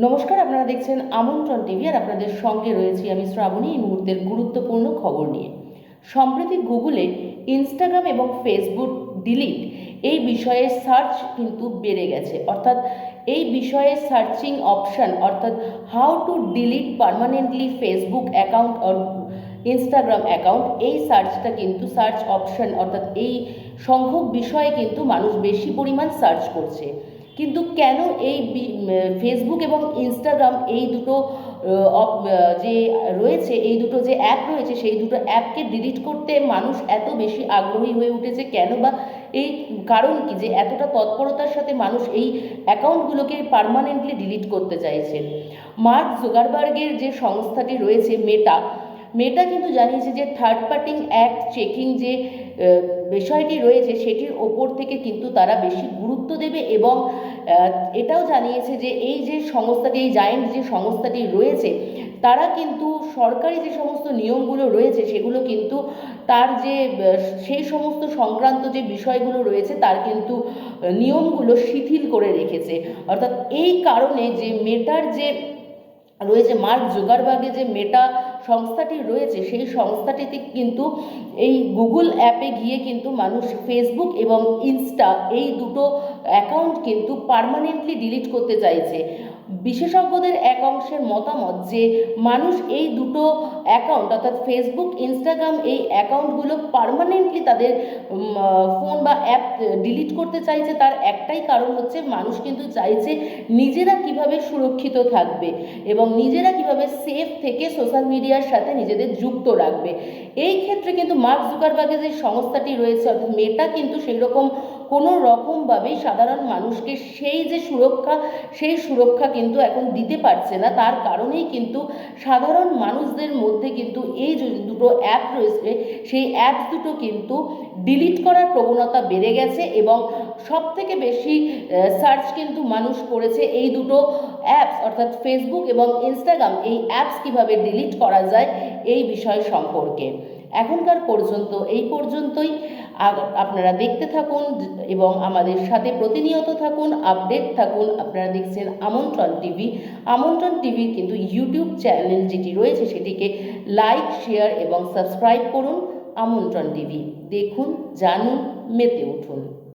নমস্কার, আপনারা দেখছেন আমন্ত্রণ টিভি আর আপনাদের সঙ্গে রয়েছি আমি শ্রাবণী। এই মুহূর্তের গুরুত্বপূর্ণ খবর নিয়ে। সম্প্রতি গুগলে ইনস্টাগ্রাম এবং ফেসবুক ডিলিট এই বিষয়ে সার্চ কিন্তু বেড়ে গেছে, অর্থাৎ এই বিষয়ে সার্চিং অপশান অর্থাৎ how to delete permanently Facebook account or Instagram account, এই সার্চটা কিন্তু সার্চ অপশান অর্থাৎ এই সংখ্যক বিষয়ে কিন্তু মানুষ বেশি পরিমাণ সার্চ করছে। কিন্তু কেন এই ফেসবুক এবং ইনস্টাগ্রাম এই দুটো যে রয়েছে, এই দুটো যে অ্যাপ রয়েছে, সেই দুটো অ্যাপকে ডিলিট করতে মানুষ এত বেশি আগ্রহী হয়ে উঠেছে কেন, বা এই কারণ কি যে এতটা তৎপরতার সাথে মানুষ এই অ্যাকাউন্টগুলোকে পার্মানেন্টলি ডিলিট করতে চাইছে? মার্ক জুকারবার্গের যে সংস্থাটি রয়েছে মেটা কিন্তু জানিয়েছে যে থার্ড পার্টি অ্যাক্ট চেকিং যে বিষয়টি রয়েছে সেটির ওপর থেকে কিন্তু তারা বেশি গুরুত্ব দেবে, এবং এটাও জানিয়েছে যে এই যে সংস্থাটি, এই জায়েন্ট যে সংস্থাটি রয়েছে, তারা কিন্তু সরকারি যে সমস্ত নিয়মগুলো রয়েছে সেগুলো কিন্তু তার যে সেই সমস্ত সংক্রান্ত যে বিষয়গুলো রয়েছে তার কিন্তু নিয়মগুলো শিথিল করে রেখেছে। অর্থাৎ এই কারণে যে মেটার যে রয়েছে, মার্ক জুকারবার্গের যে মেটা সংস্থাটি রয়েছে, সেই সংস্থাটিতে কিন্তু এই গুগল অ্যাপে গিয়ে কিন্তু মানুষ ফেসবুক এবং ইনস্টা এই দুটো অ্যাকাউন্ট কিন্তু পার্মানেন্টলি ডিলিট করতে চাইছে। বিশেষজ্ঞদের এক অংশের মতামত যে মানুষ এই দুটো অ্যাকাউন্ট অর্থাৎ ফেসবুক ইনস্টাগ্রাম এই অ্যাকাউন্টগুলো পার্মানেন্টলি তাদের ফোন বা অ্যাপ ডিলিট করতে চাইছে, তার একটাই কারণ হচ্ছে মানুষ কিন্তু চাইছে নিজেরা কিভাবে সুরক্ষিত থাকবে এবং নিজেরা কিভাবে সেফ থেকে সোশ্যাল মিডিয়ার সাথে নিজেদের যুক্ত রাখবে। এই ক্ষেত্রে কিন্তু মার্ক জুকারবার্গের যে সংস্থাটি রয়েছে অর্থাৎ মেটা কিন্তু সেই রকম কোনো রকমভাবেই সাধারণ মানুষকে সেই যে সুরক্ষা, সেই সুরক্ষা কিন্তু এখন দিতে পারছে না। তার কারণেই কিন্তু সাধারণ মানুষদের মধ্যে কিন্তু এই যে দুটো অ্যাপ রয়েছে সেই অ্যাপ দুটো কিন্তু ডিলিট করার প্রবণতা বেড়ে গেছে, এবং সব থেকে বেশি সার্চ কিন্তু মানুষ করেছে এই দুটো অ্যাপস অর্থাৎ ফেসবুক এবং ইনস্টাগ্রাম এই অ্যাপস কিভাবে ডিলিট করা যায় এই বিষয় সম্পর্কে। এখনকার পর্যন্ত এই পর্যন্তই। আপনারা দেখতে থাকুন এবং আমাদের সাথে প্রতিনিয়ত থাকুন, আপডেট থাকুন। আপনারা দেখছেন আমন্ত্রণ টিভি। আমন্ত্রণ টিভির কিন্তু ইউটিউব চ্যানেল যেটি রয়েছে সেটিকে লাইক, শেয়ার এবং সাবস্ক্রাইব করুন। আমন্ত্রণ টিভি দেখুন, জানুন, মেতে উঠুন।